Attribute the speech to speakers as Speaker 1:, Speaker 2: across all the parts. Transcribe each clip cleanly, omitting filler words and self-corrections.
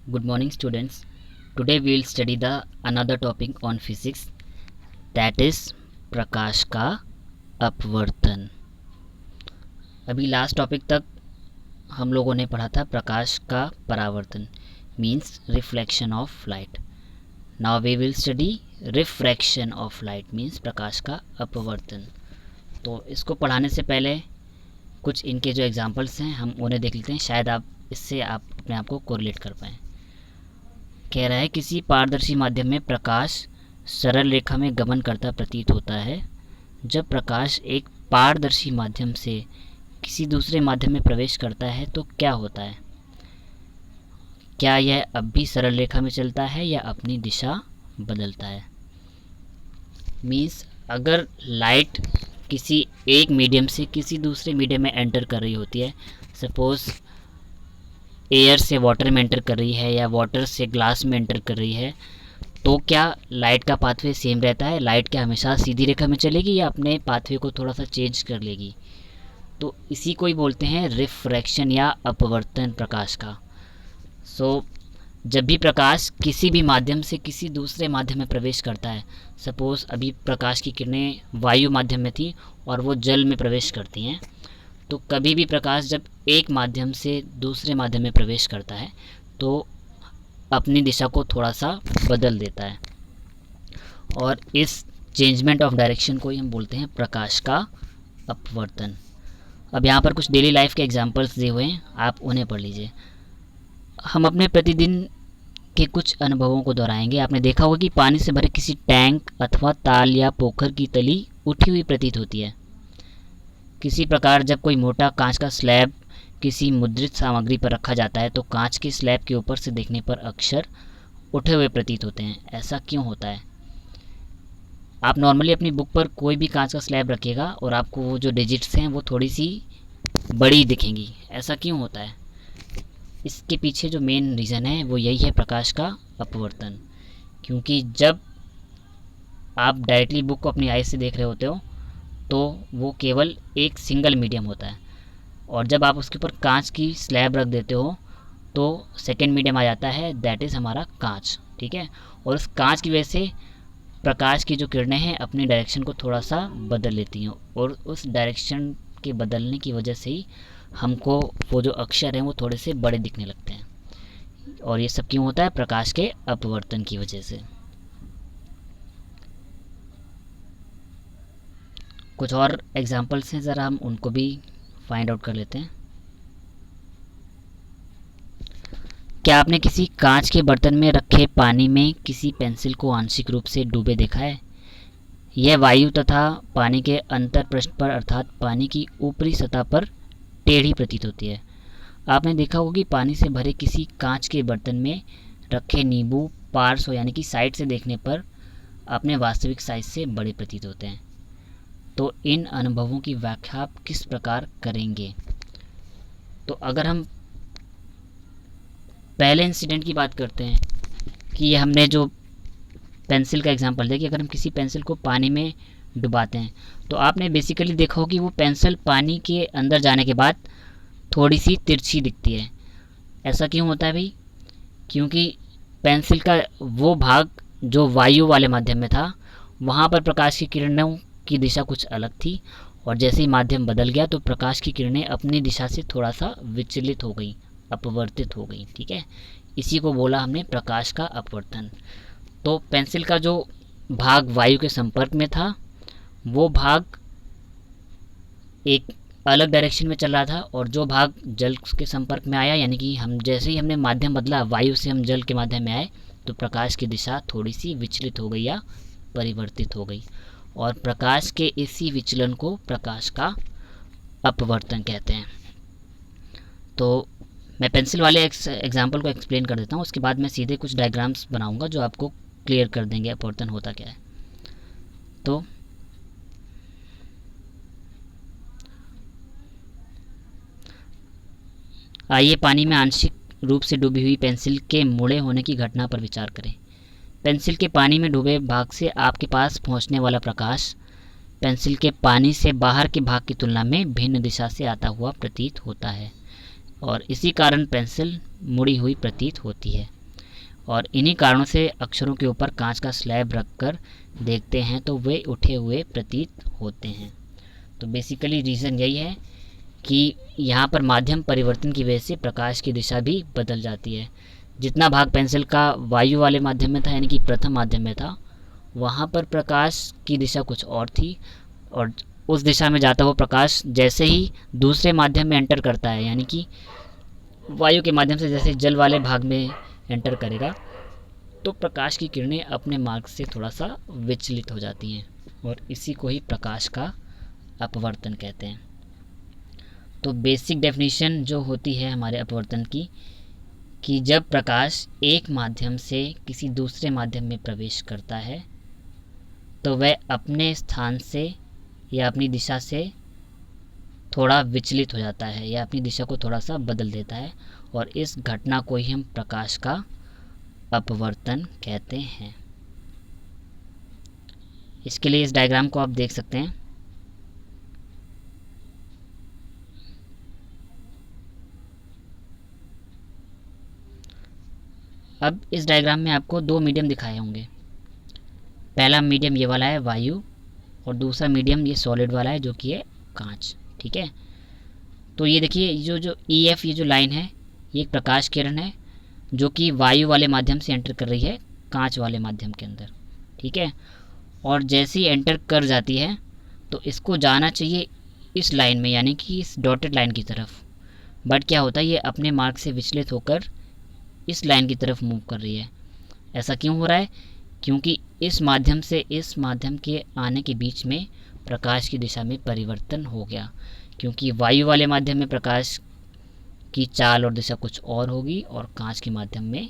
Speaker 1: Good morning, students. Today we will study the another topic on physics, that is प्रकाश का अपवर्तन। अभी last topic तक हम लोगों ने पढ़ा था प्रकाश का परावर्तन, means reflection of light. Now we will study refraction of light, means प्रकाश का अपवर्तन। तो इसको पढ़ाने से पहले कुछ इनके जो एग्जाम्पल्स हैं हम उन्हें देख लेते हैं, शायद इससे आप अपने आप को कोरिलेट कर पाएँ। कह रहा है किसी पारदर्शी माध्यम में प्रकाश सरल रेखा में गमन करता प्रतीत होता है। जब प्रकाश एक पारदर्शी माध्यम से किसी दूसरे माध्यम में प्रवेश करता है तो क्या होता है? क्या यह अब भी सरल रेखा में चलता है या अपनी दिशा बदलता है? मीन्स अगर लाइट किसी एक मीडियम से किसी दूसरे मीडियम में एंटर कर रही होती है, सपोज़ एयर से वाटर में एंटर कर रही है या वाटर से ग्लास में एंटर कर रही है, तो क्या लाइट का पाथवे सेम रहता है? लाइट क्या हमेशा सीधी रेखा में चलेगी या अपने पाथवे को थोड़ा सा चेंज कर लेगी? तो इसी को ही बोलते हैं रिफ्रैक्शन या अपवर्तन प्रकाश का। जब भी प्रकाश किसी भी माध्यम से किसी दूसरे माध्यम में प्रवेश करता है, सपोज़ अभी प्रकाश की किरणें वायु माध्यम में थी और वो जल में प्रवेश करती हैं, तो कभी भी प्रकाश जब एक माध्यम से दूसरे माध्यम में प्रवेश करता है तो अपनी दिशा को थोड़ा सा बदल देता है, और इस चेंजमेंट ऑफ डायरेक्शन को ही हम बोलते हैं प्रकाश का अपवर्तन। अब यहाँ पर कुछ डेली लाइफ के एग्जांपल्स दिए हुए हैं, आप उन्हें पढ़ लीजिए। हम अपने प्रतिदिन के कुछ अनुभवों को दोहराएंगे। आपने देखा होगा कि पानी से भरे किसी टैंक अथवा ताल या पोखर की तली उठी हुई प्रतीत होती है। किसी प्रकार जब कोई मोटा कांच का स्लैब किसी मुद्रित सामग्री पर रखा जाता है तो कांच के स्लैब के ऊपर से देखने पर अक्षर उठे हुए प्रतीत होते हैं। ऐसा क्यों होता है? आप नॉर्मली अपनी बुक पर कोई भी कांच का स्लैब रखिएगा और आपको वो जो डिजिट्स हैं वो थोड़ी सी बड़ी दिखेंगी। ऐसा क्यों होता है? इसके पीछे जो मेन रीज़न है वो यही है, प्रकाश का अपवर्तन। क्योंकि जब आप डायरेक्टली बुक को अपनी आईज से देख रहे होते हो तो वो केवल एक सिंगल मीडियम होता है, और जब आप उसके ऊपर कांच की स्लैब रख देते हो तो सेकेंड मीडियम आ जाता है, दैट इज़ हमारा कांच। ठीक है, और उस कांच की वजह से प्रकाश की जो किरणें हैं अपनी डायरेक्शन को थोड़ा सा बदल लेती हैं, और उस डायरेक्शन के बदलने की वजह से ही हमको वो जो अक्षर हैं वो थोड़े से बड़े दिखने लगते हैं। और ये सब क्यों होता है? प्रकाश के अपवर्तन की वजह से। कुछ और एग्जांपल्स हैं, ज़रा हम उनको भी फाइंड आउट कर लेते हैं। क्या आपने किसी कांच के बर्तन में रखे पानी में किसी पेंसिल को आंशिक रूप से डूबे देखा है? यह वायु तथा पानी के अंतर पृष्ठ पर अर्थात पानी की ऊपरी सतह पर टेढ़ी प्रतीत होती है। आपने देखा होगा कि पानी से भरे किसी कांच के बर्तन में रखे नींबू पार्श्व यानी कि साइड से देखने पर अपने वास्तविक साइज से बड़े प्रतीत होते हैं। तो इन अनुभवों की व्याख्या आप किस प्रकार करेंगे? तो अगर हम पहले इंसिडेंट की बात करते हैं कि ये हमने जो पेंसिल का एग्जांपल दिया कि अगर हम किसी पेंसिल को पानी में डुबाते हैं तो आपने बेसिकली देखा हो कि वो पेंसिल पानी के अंदर जाने के बाद थोड़ी सी तिरछी दिखती है। ऐसा क्यों होता है भाई? क्योंकि पेंसिल का वो भाग जो वायु वाले माध्यम में था वहाँ पर प्रकाश की किरणों की दिशा कुछ अलग थी, और जैसे ही माध्यम बदल गया तो प्रकाश की किरणें अपनी दिशा से थोड़ा सा विचलित हो गई, अपवर्तित हो गई। ठीक है, इसी को बोला हमने प्रकाश का अपवर्तन। तो पेंसिल का जो भाग वायु के संपर्क में था वो भाग एक अलग डायरेक्शन में चल रहा था, और जो भाग जल के संपर्क में आया, यानी कि हम जैसे ही हमने माध्यम बदला, वायु से हम जल के माध्यम में आए, तो प्रकाश की दिशा थोड़ी सी विचलित हो गई या परिवर्तित हो गई, और प्रकाश के इसी विचलन को प्रकाश का अपवर्तन कहते हैं। तो मैं पेंसिल वाले एग्जाम्पल को एक्सप्लेन कर देता हूँ, उसके बाद मैं सीधे कुछ डायग्राम्स बनाऊंगा जो आपको क्लियर कर देंगे अपवर्तन होता क्या है। तो आइए पानी में आंशिक रूप से डूबी हुई पेंसिल के मुड़े होने की घटना पर विचार करें। पेंसिल के पानी में डूबे भाग से आपके पास पहुंचने वाला प्रकाश पेंसिल के पानी से बाहर के भाग की तुलना में भिन्न दिशा से आता हुआ प्रतीत होता है, और इसी कारण पेंसिल मुड़ी हुई प्रतीत होती है। और इन्हीं कारणों से अक्षरों के ऊपर कांच का स्लैब रखकर देखते हैं तो वे उठे हुए प्रतीत होते हैं। तो बेसिकली रीज़न यही है कि यहाँ पर माध्यम परिवर्तन की वजह से प्रकाश की दिशा भी बदल जाती है। जितना भाग पेंसिल का वायु वाले माध्यम में था, यानी कि प्रथम माध्यम में था, वहाँ पर प्रकाश की दिशा कुछ और थी, और उस दिशा में जाता हुआ प्रकाश जैसे ही दूसरे माध्यम में एंटर करता है, यानी कि वायु के माध्यम से जैसे जल वाले भाग में एंटर करेगा, तो प्रकाश की किरणें अपने मार्ग से थोड़ा सा विचलित हो जाती हैं, और इसी को ही प्रकाश का अपवर्तन कहते हैं। तो बेसिक डेफिनेशन जो होती है हमारे अपवर्तन की, कि जब प्रकाश एक माध्यम से किसी दूसरे माध्यम में प्रवेश करता है तो वह अपने स्थान से या अपनी दिशा से थोड़ा विचलित हो जाता है, या अपनी दिशा को थोड़ा सा बदल देता है, और इस घटना को ही हम प्रकाश का अपवर्तन कहते हैं। इसके लिए इस डायग्राम को आप देख सकते हैं। अब इस डायग्राम में आपको दो मीडियम दिखाए होंगे। पहला मीडियम ये वाला है वायु, और दूसरा मीडियम ये सॉलिड वाला है जो कि है कांच। ठीक है, तो ये देखिए जो EF ये जो लाइन है, ये एक प्रकाश किरण है जो कि वायु वाले माध्यम से एंटर कर रही है कांच वाले माध्यम के अंदर। ठीक है, और जैसे ही एंटर कर जाती है तो इसको जाना चाहिए इस लाइन में, यानी कि इस डॉटेड लाइन की तरफ, बट क्या होता है, ये अपने मार्ग से विचलित होकर इस लाइन की तरफ मूव कर रही है। ऐसा क्यों हो रहा है? क्योंकि इस माध्यम से इस माध्यम के आने के बीच में प्रकाश की दिशा में परिवर्तन हो गया, क्योंकि वायु वाले माध्यम में प्रकाश की चाल और दिशा कुछ और होगी और कांच के माध्यम में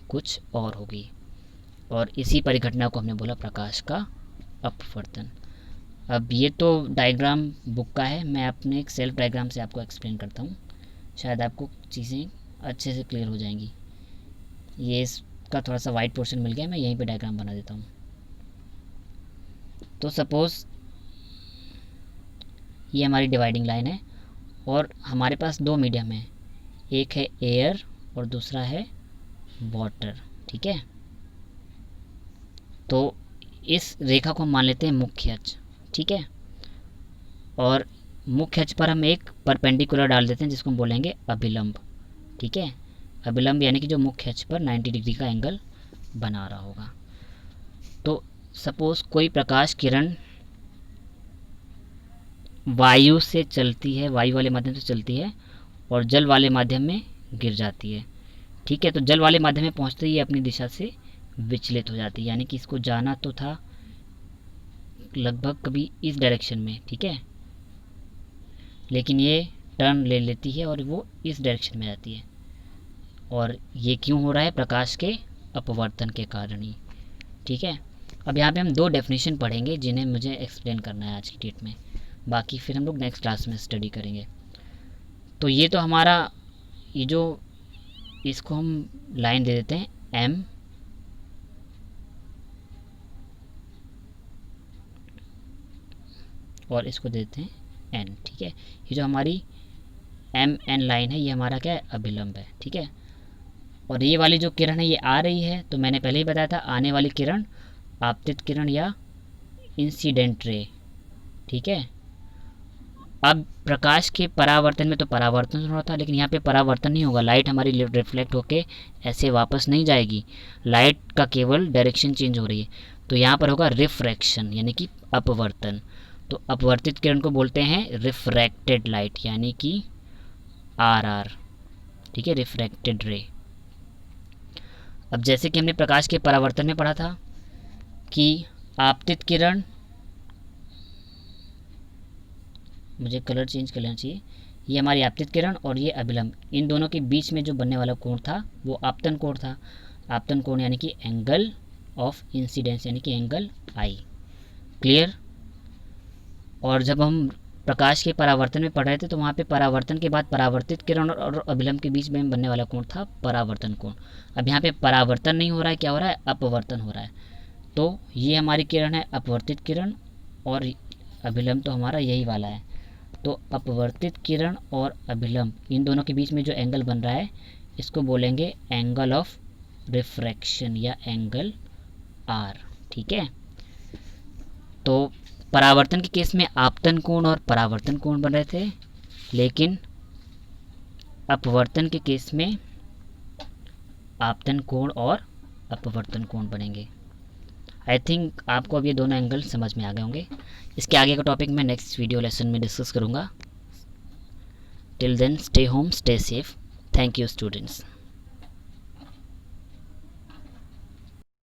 Speaker 1: कुछ और होगी, और इसी परिघटना को हमने बोला प्रकाश का अपवर्तन। अब ये तो डायग्राम बुक का है, मैं अपने एक सेल्फ डायग्राम से आपको एक्सप्लेन करता हूँ, शायद आपको चीज़ें अच्छे से क्लियर हो जाएंगी। ये इसका थोड़ा सा वाइट पोर्शन मिल गया, मैं यहीं पे डायग्राम बना देता हूँ। तो सपोज़ ये हमारी डिवाइडिंग लाइन है, और हमारे पास दो मीडियम है, एक है एयर और दूसरा है वाटर। ठीक है, तो इस रेखा को हम मान लेते हैं मुख्य अक्ष। ठीक है, और मुख्य अक्ष पर हम एक परपेंडिकुलर डाल देते हैं जिसको हम बोलेंगे अभिलंब। ठीक है, अभिलंब यानी कि जो मुख्य अक्ष पर 90 डिग्री का एंगल बना रहा होगा। तो सपोज कोई प्रकाश किरण वायु से चलती है, वायु वाले माध्यम से चलती है और जल वाले माध्यम में गिर जाती है। ठीक है, तो जल वाले माध्यम में पहुंचते ही अपनी दिशा से विचलित हो जाती है, यानी कि इसको जाना तो था लगभग कभी इस डायरेक्शन में। ठीक है, लेकिन ये टर्न ले लेती है और वो इस डायरेक्शन में जाती है, और ये क्यों हो रहा है? प्रकाश के अपवर्तन के कारण ही। ठीक है, अब यहाँ पे हम दो डेफिनेशन पढ़ेंगे जिन्हें मुझे एक्सप्लेन करना है आज की डेट में, बाकी फिर हम लोग नेक्स्ट क्लास में स्टडी करेंगे। तो ये तो हमारा ये जो, इसको हम लाइन दे देते हैं M, और इसको दे देते हैं N। ठीक है, ये जो हमारी MN लाइन है ये हमारा क्या है? अभिलंब है। ठीक है, और ये वाली जो किरण है ये आ रही है, तो मैंने पहले ही बताया था आने वाली किरण आपतित किरण या इंसिडेंट रे। ठीक है, अब प्रकाश के परावर्तन में तो परावर्तन हो रहा था, लेकिन यहाँ पे परावर्तन नहीं होगा, लाइट हमारी रिफ्लेक्ट होके ऐसे वापस नहीं जाएगी, लाइट का केवल डायरेक्शन चेंज हो रही है। तो यहाँ पर होगा रिफ्रैक्शन, यानी कि अपवर्तन। तो अपवर्तित किरण को बोलते हैं रिफ्रैक्टेड लाइट, यानी कि RR। ठीक है, रिफ्रैक्टेड रे। अब जैसे कि हमने प्रकाश के परावर्तन में पढ़ा था कि आपतित किरण, मुझे कलर चेंज कर लेना चाहिए, ये हमारी आपतित किरण और ये अभिलंब, इन दोनों के बीच में जो बनने वाला कोण था वो आपतन कोण था। आपतन कोण यानी कि एंगल ऑफ इंसिडेंस, यानी कि एंगल I। क्लियर? और जब हम प्रकाश के परावर्तन में पढ़ रहे थे तो वहाँ पे परावर्तन के बाद परावर्तित किरण और अभिलंब के बीच में बनने वाला कोण था परावर्तन कोण। अब यहाँ पे परावर्तन नहीं हो रहा है, क्या हो रहा है? अपवर्तन हो रहा है। तो ये हमारी किरण है अपवर्तित किरण, और अभिलंब तो हमारा यही वाला है। तो अपवर्तित किरण और अभिलंब इन दोनों के बीच में जो एंगल बन रहा है इसको बोलेंगे एंगल ऑफ रिफ्रैक्शन या एंगल आर। ठीक है, तो परावर्तन के केस में आपतन कोण और परावर्तन कोण बन रहे थे, लेकिन अपवर्तन के केस में आपतन कोण और अपवर्तन कोण बनेंगे। आई थिंक आपको अब ये दोनों एंगल समझ में आ गए होंगे। इसके आगे का टॉपिक मैं नेक्स्ट वीडियो लेसन में डिस्कस करूँगा। Till then stay home, stay safe. Thank you students.